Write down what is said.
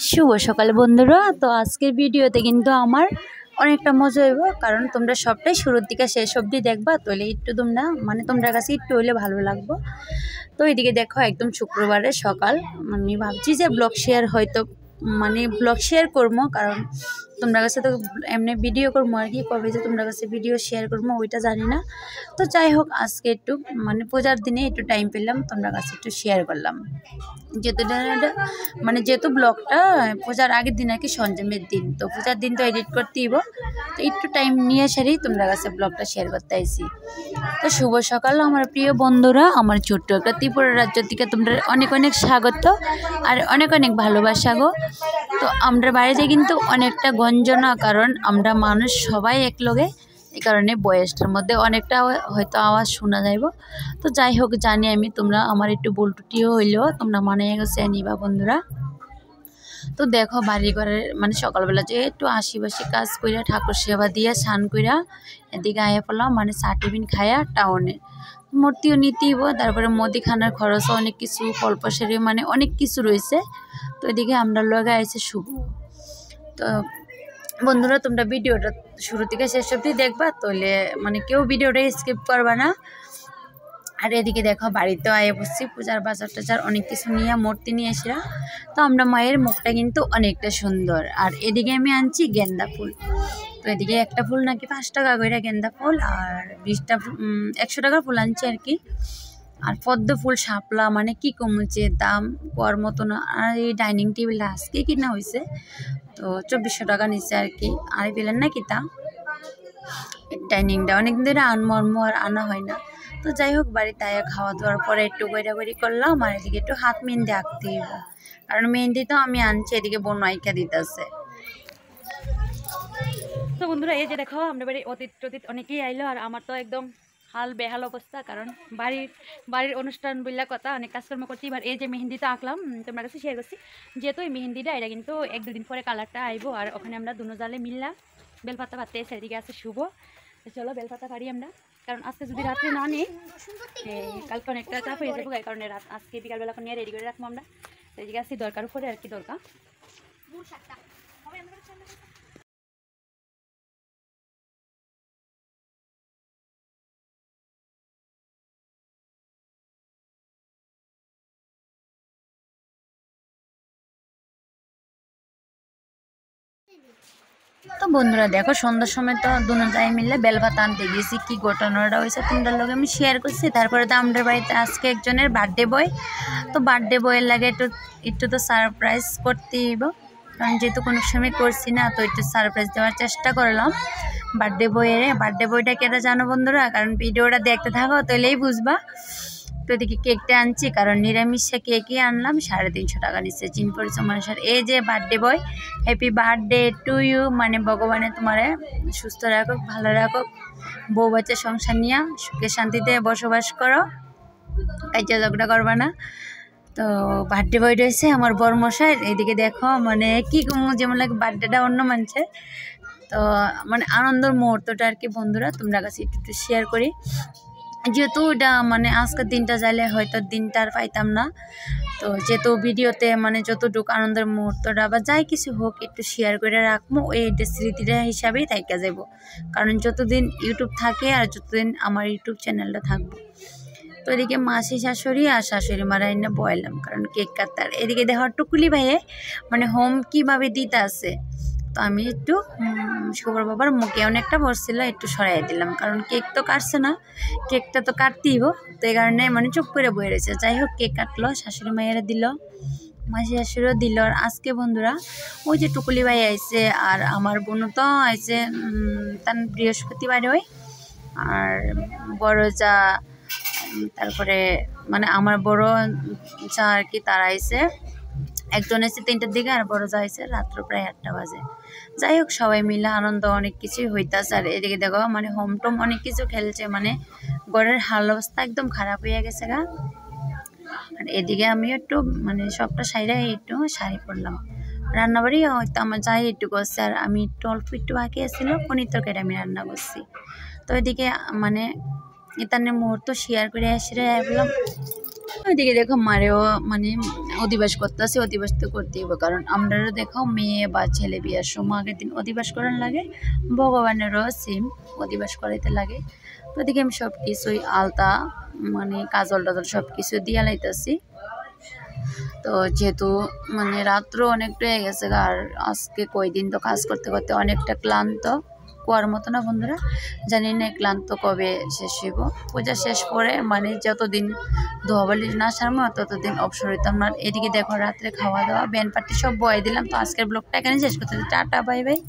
শুভ সকাল বন্ধুরা। তো আজকের ভিডিওতে কিন্তু আমার অনেকটা মজা হইব, কারণ তোমরা সবটাই শুরুর দিকে শেষ অবধি দেখবা, তাহলে একটু তোমাদের কাছে একটু হইলে ভালো লাগবে। তো এদিকে দেখো, একদম শুক্রবারের সকাল। আমি ভাবছি যে ব্লগ শেয়ার করবো, কারণ তোমরা কাছে তো এমনি ভিডিও করবো আর কি, কবে যে তোমরা কাছে ভিডিও শেয়ার করবো ওইটা জানি না। তো যাই হোক, আজকে একটু পূজার দিনে একটু টাইম পেলাম, তোমরা কাছে একটু শেয়ার করলাম। যেহেতু ব্লগটা পূজার আগের দিন আর কি, সঞ্জমের দিন, তো পূজার দিন তো এডিট করতেইব, তো একটু টাইম নিয়ে সারি তোমরা কাছে ব্লগটা শেয়ার করতে আইছি। তো শুভ সকাল আমার প্রিয় বন্ধুরা, আমার ছোট্ট একটা ত্রিপুরা রাজ্য থেকে তোমরা অনেক অনেক স্বাগত আর অনেক অনেক ভালোবাসা গো। তো আমরা বাড়িতে কিন্তু অনেকটা গঞ্জনা, কারণ আমরা মানুষ সবাই একলগে, এই কারণে বয়সটার মধ্যে অনেকটা হয়তো আওয়াজ শোনা যাইব। তো যাই হোক, জানি আমি তোমরা আমার একটু ভুলটুটিও হইলেও তোমরা মানিয়ে গেছে নিবা বন্ধুরা। তো দেখো, বাড়ি ঘরের সকালবেলা যে একটু আশিবাসী কাজ কইরা ঠাকুর সেবা দিয়া স্নান কইরা এদিকে আয়া পড়লাম, চা টিফিন খায়া টাউনে মূর্তিও নিতেইব, তারপরে মুদিখানার খরচও অনেক কিছু, কল্পসারি অনেক কিছু রয়েছে। তো এদিকে আমরা লগে আইছে শুভ। তো বন্ধুরা, তোমরা ভিডিওটা শুরু থেকে শেষ অবধি দেখবা, তাহলে কেউ ভিডিওটা স্কিপ করবা না। আর এদিকে দেখো, বাড়িতে আয়ে বসছি, পূজার বাজার টাজার অনেক কিছু নিয়ে, মূর্তি নিয়ে এসেরা। তো আমরা মায়ের মুখটা কিন্তু অনেকটা সুন্দর। আর এদিকে আমি আনছি গেন্দা ফুল। তো এদিকে একটা ফুল নাকি 5 টাকা করে গেন্দা ফুল, আর 100 টাকার ফুল আনছি আর কি। আর পদ্ম ফুল, শাপলা, কি কমছে দাম কর মতো না। আর এই ডাইনিং টেবিলটা আজকে কিনা হয়েছে, তো 2400 টাকা নিচ্ছে আর কি। আর পেলেন না কিতা ডাইনিংটা অনেকদিন ধরে আনমর্ম আর আনা হয় না। তো যাই হোক, বাড়িতে আয়া খাওয়া দাওয়ার পরে একটু গৈরাগৈরি করলাম, আর এদিকে একটু হাত মেহেন্দি আঁকতে হইব, কারণ মেহেন্দি তো আমি আনছি, এদিকে বোন আইকা দিতেছে। তো বন্ধুরা, এই যে দেখো, আমরা বাড়ির অতীত অনেকেই আইলো, আর আমার তো একদম হাল বেহাল অবস্থা, কারণ বাড়ির অনুষ্ঠান বললা কথা, অনেক কাজকর্ম করছি। এবার এই যে মেহেন্দিটা আঁকলাম, তোমার কাছে শেয়ার করছি। যেহেতু এই মেহেন্দিটা এটা কিন্তু 1-2 দিন পরে কালারটা আইব, আর ওখানে আমরা দুনো জালে মিললাম বেলপাতা পাতে এসে, এদিকে আছে শুভ। চলো বেলপাতা পারি আমরা, কারণ আজকে যদি রাত্রে না নিই কালকে অনেকটা চাপ হয়ে যাবো, এই কারণে আজকে বিকালবেলা নিয়ে রেডি করে রাখবো আমরা। এদিকে আসছি দরকার উপরে, আর কি দরকার। তো বন্ধুরা দেখো, সন্ধ্যার সময় তো দুনো যাই মিললে বেলপাতা আনতে গেছি, কি ঘটনাটা হয়েছে তোমাদের লগে আমি শেয়ার করছি। তারপরে তো আমাদের বাড়িতে আজকে একজনের বার্থডে বয়, তো বার্থডে বয়ের লাগে একটু তো সারপ্রাইজ করতেই হইব, কারণ যেহেতু কোনো সময় করছি না, তো একটু সারপ্রাইজ দেওয়ার চেষ্টা করলাম বার্থডে বয়টা কেটে জানো বন্ধুরা, কারণ ভিডিওটা দেখতে থাকো তাহলেই বুঝবা। তো এদিকে কেকটা আনছি, কারণ নিরামিষে কেকই আনলাম, 350 টাকা নিচ্ছে চিন পরিচয় মানুষের। এই যে birthday boy, happy birthday to you, ভগবানে তোমারে সুস্থ রাখুক, ভালো রাখুক, বউ বাচ্চা সংসার নিয়ে সুখে শান্তিতে বসবাস করো, কাজে ঝগড়া করবা না। তো বার্থডে বয় রয়েছে আমার বরমশাই। এইদিকে দেখো, কি যেমন লাগে বার্থডেটা অন্য মানুষের, তো আনন্দের মুহূর্তটা আর কি বন্ধুরা তোমরা কাছে একটু শেয়ার করি। যেহেতু এটা আজকের দিনটা যাইলে হয়তো দিনটা আর পাইতাম না, তো যেহেতু ভিডিওতে যতটুকু আনন্দের মুহূর্তটা বা যাই কিছু হোক একটু শেয়ার করে রাখবো, এই স্মৃতিটা হিসাবেই থাইকা যাব, কারণ যতদিন ইউটিউব থাকে আর যতদিন আমার ইউটিউব চ্যানেলটা থাকবো। তো এদিকে মাসি শাশুড়ি আর শাশুড়ি মারা এনে বয়লাম, কারণ কেক কাটার। এদিকে দেখো টুকুলি ভাইয়ে হোম কীভাবে দিতে আছে, তো আমি একটু শুভর বাবার মুখে অনেকটা বসছিল, একটু সরাই দিলাম, কারণ কেক তো কাটছে না, কেকটা তো কাটতেই হো, তো এই কারণে চুপ করে বয়ে রয়েছে। যাই হোক, কেক কাটলো, শাশুড়ি মায়েরা দিল, মাসি শাশুড়িও দিল। আর আজকে বন্ধুরা ওই যে টুকুলি ভাই আইছে, আর আমার বোনও তো আইছে, তার বৃহস্পতিবারে হয়। আর বড় যা, তারপরে আমার বড় যা আর কি, তারা আইছে, একজন এসে 3টার দিকে, আর বড় যা আইছে রাত্র প্রায় 8টা বাজে। যাই হোক, সবাই মিলে আনন্দ অনেক কিছুই হইতাছে। আর এদিকে দেখো হোম টোম অনেক কিছু খেলছে, ঘরের হাল অবস্থা একদম খারাপ হয়ে গেছে গা। আর এদিকে আমি একটু সবটা সাইডাই একটু শাড়ি পরলাম, রান্নাবাড়ি হয়তো আমার যাই একটু করছে, আর আমি অল্প একটু বাকি আসছিল পনির তরকারি আমি রান্না করছি। তো এদিকে এখানে মুহূর্ত শেয়ার করে আসলে বললাম, ওইদিকে দেখো মারেও মানে অধিবাস করতেছে, অধিবাস তো করতেই হবে, কারণ আমরাও দেখো মেয়ে বা ছেলে বিয়ার সময় আগের দিন অধিবাস করার লাগে, ভগবানেরও সেম অধিবাস করাইতে লাগে। তো ওদিকে আমি সব কিছুই আলতা মানে কাজল টাজল সব কিছু দিয়া লাইতেছি। তো যেহেতু মানে রাত্র অনেকটা হয়ে গেছে, আর আজকে কয়দিন তো কাজ করতে করতে অনেকটা ক্লান্ত, কুয়ার মতো না বন্ধুরা, জানি না ক্লান্ত কবে শেষ হইব। পূজা শেষ পরে মানে যতদিন ধোয়াবালি না সারবো ততদিন অবসর হইতাম না। এদিকে দেখো রাত্রে খাওয়া দাওয়া ব্যান্ড পার্টি সব বয়ে দিলাম। তো আজকের ব্লগটা এখানে শেষ করতে, টাটা বাই বাই।